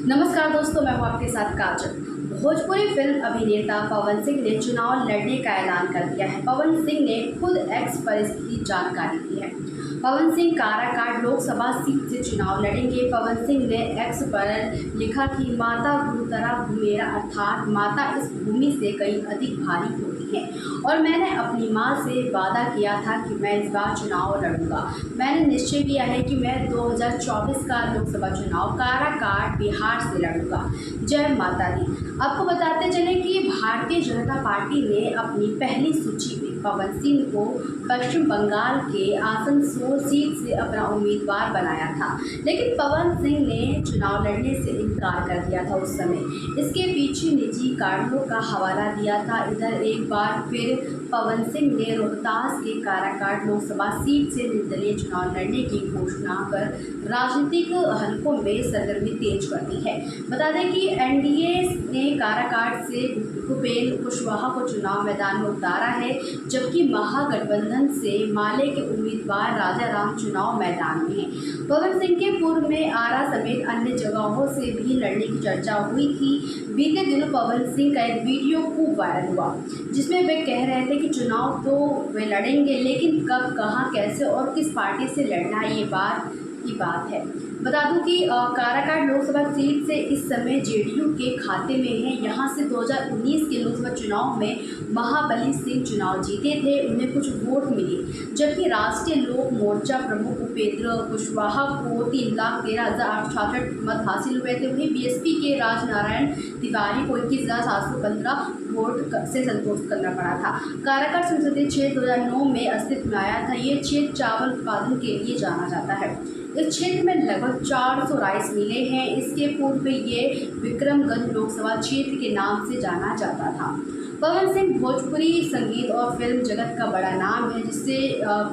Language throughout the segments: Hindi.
नमस्कार दोस्तों, मैं हूँ आपके साथ काजल। भोजपुरी फिल्म अभिनेता पवन सिंह ने चुनाव लड़ने का ऐलान कर दिया है। पवन सिंह ने खुद एक्स पर इसकी जानकारी दी है। पवन सिंह काराकाट लोकसभा सीट से चुनाव लड़ेंगे। पवन सिंह ने एक्स पर लिखा कि माता गुरुतरा भूमेरा, अर्थात माता इस भूमि से कहीं अधिक भारी होती है और मैंने अपनी माँ से वादा किया था कि मैं इस बार चुनाव लड़ूंगा। मैंने निश्चय किया है कि मैं 2024 का लोकसभा चुनाव काराकाट बिहार से लड़ूंगा। जय माता दी। आपको बताते चले कि भारतीय जनता पार्टी ने अपनी पहली सूची में पवन सिंह को पश्चिम बंगाल के आसनसोल सीट से अपना उम्मीदवार बनाया था, लेकिन पवन सिंह ने चुनाव लड़ने से इनकार कर दिया था उस समय। इसके पीछे निजी कारणों का हवाला दिया था। इधर एक बार फिर पवन सिंह ने रोहतास के काराकाट लोकसभा सीट से निर्दलीय चुनाव लड़ने की घोषणा कर राजनीतिक हलकों में सरगर्मी तेज कर दी है। बता दें कि एनडीए ने काराकाट से उपेंद्र कुशवाहा को चुनाव मैदान में उतारा है, जबकि महागठबंधन से माले के उम्मीदवार राजाराम चुनाव मैदान में हैं। पवन सिंह के पूर्व में आरा समेत अन्य जगहों से भी लड़ने की चर्चा हुई थी। बीते दिनों पवन सिंह का एक वीडियो खूब वायरल हुआ, जिसमें वे कह रहे थे कि चुनाव तो वे लड़ेंगे, लेकिन कब, कहां, कैसे और किस पार्टी से लड़ना, ये बात की बात है। बता दूं कि काराकाट लोकसभा सीट से इस समय जेडीयू के खाते में है। यहां से 2019 के लोकसभा चुनाव में महाबली सिंह चुनाव जीते थे, उन्हें कुछ वोट मिले, जबकि राष्ट्रीय लोक मोर्चा प्रमुख उपेंद्र कुशवाहा को 3,13,866 मत हासिल हुए थे। वहीं बीएसपी के राजनारायण तिवारी को 21,715 वोट से संतोष करना पड़ा था। काराकाट संसदीय क्षेत्र 2009 में अस्तित्व में आया था। ये क्षेत्र चावल उत्पादन के लिए जाना जाता है। इस क्षेत्र में लगभग 400 राइस मिले हैं। इसके पूर्व ये विक्रमगंज लोकसभा क्षेत्र के नाम से जाना जाता था। पवन सिंह भोजपुरी संगीत और फिल्म जगत का बड़ा नाम है, जिससे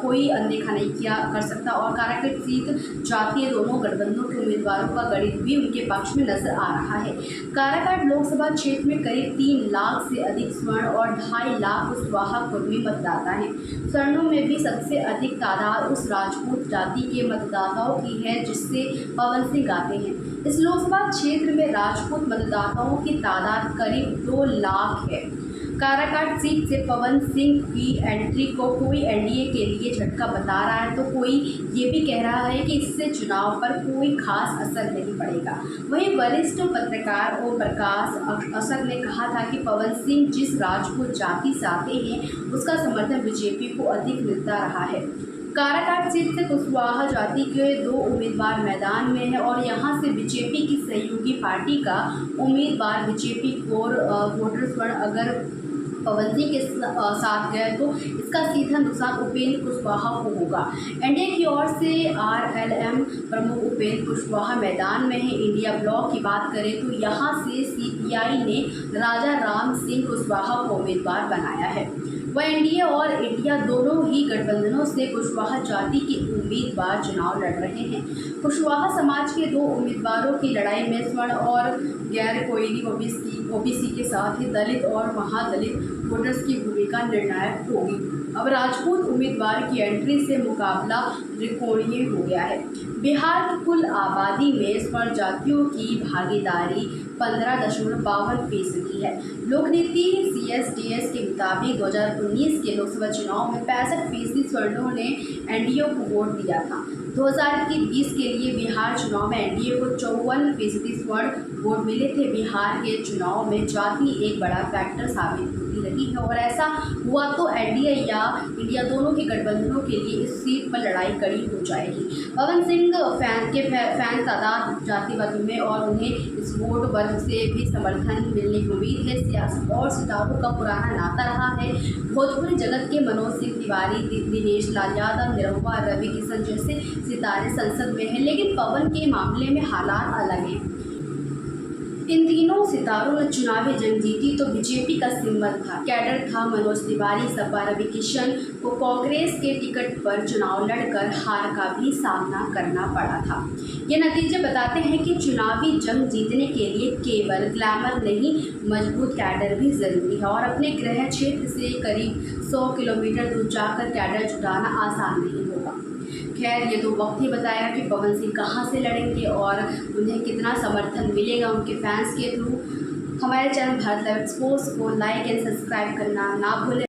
कोई अनदेखा नहीं किया कर सकता और काराकाट सीट जातीय दोनों गठबंधनों के उम्मीदवारों का गणित भी उनके पक्ष में नजर आ रहा है। काराकाट लोकसभा क्षेत्र में करीब 3 लाख से अधिक स्वर्ण और 2.5 लाख कुशवाहा कुर्मी मतदाता हैं। स्वर्णों में भी सबसे अधिक तादाद उस राजपूत जाति के मतदाताओं की है जिससे पवन सिंह आते हैं। इस लोकसभा क्षेत्र में राजपूत मतदाताओं की तादाद करीब 2 लाख है। काराकाट सीट से पवन सिंह की एंट्री को कोई एनडीए के लिए झटका बता रहा है, तो कोई ये भी कह रहा है कि इससे चुनाव पर कोई खास असर नहीं पड़ेगा। वहीं वरिष्ठ पत्रकार ओम प्रकाश असर ने कहा था कि पवन सिंह जिस राजपूत जाति से आते हैं, उसका समर्थन बीजेपी को अधिक मिलता रहा है। काराकाट सीट से कुशवाहा जाति के 2 उम्मीदवार मैदान में हैं और यहां से बीजेपी की सहयोगी पार्टी का उम्मीदवार बीजेपी कोर वोटर स्वर्ण अगर पवन सिंह के साथ गए तो इसका सीधा नुकसान उपेंद्र कुशवाहा को होगा। एनडीए की ओर से आरएलएम प्रमुख उपेंद्र कुशवाहा मैदान में है। इंडिया ब्लॉक की बात करें तो यहाँ से सीपीआई ने राजाराम सिंह कुशवाहा को उम्मीदवार बनाया है। वह एनडीए और इंडिया दोनों ही गठबंधनों से कुशवाहा जाति के उम्मीदवार चुनाव लड़ रहे हैं। कुशवाहा समाज के 2 उम्मीदवारों की लड़ाई में स्वर्ण और गैर कोयली ओबीसी के साथ ही दलित और महादलित वोटर्स की भूमिका निर्णायक होगी। अब राजपूत उम्मीदवार की एंट्री से मुकाबला त्रिकोणीय हो गया है। बिहार की कुल आबादी में स्वर्ण जातियों की भागीदारी 15.52% है। लोकनीति CSDS के मुताबिक 2019 के लोकसभा चुनाव में 65% स्वर्णों ने एनडीए को वोट दिया था। 2020 के लिए बिहार चुनाव में एनडीए को 54% स्वर्ण वोट मिले थे। बिहार के चुनाव में जाति एक बड़ा फैक्टर साबित होती रही है और ऐसा हुआ तो एनडीए या इंडिया दोनों के गठबंधनों के लिए इस सीट पर लड़ाई कड़ी हो जाएगी। पवन सिंह फैन तादाद जाति वर्ग में और उन्हें इस वोट वर्ग से भी समर्थन मिलने की उम्मीद है। सियासत और सितारों का पुराना नाता रहा है। भोजपुरी जगत के मनोज सिंह तिवारी, दिनेश लाल यादव, निरहुआ, रवि किशन जैसे सितारे संसद में हैं, लेकिन पवन के मामले में हालात अलग हैं। इन तीनों सितारों ने चुनावी जंग जीती तो बीजेपी का सिंबल था, कैडर था। मनोज तिवारी, सपा, रवि किशन को कांग्रेस के टिकट पर चुनाव लड़कर हार का भी सामना करना पड़ा था। ये नतीजे बताते हैं कि चुनावी जंग जीतने के लिए केवल ग्लैमर नहीं, मजबूत कैडर भी जरूरी है और अपने गृह क्षेत्र से करीब 100 किलोमीटर दूर जाकर कैडर जुटाना आसान नहीं होगा। खैर ये तो वक्त ही बताएगा कि पवन सिंह कहाँ से लड़ेंगे और उन्हें कितना समर्थन मिलेगा उनके फैंस के थ्रू। हमारे चैनल भारत लाइव एक्सपोज को लाइक एंड सब्सक्राइब करना ना भूलें।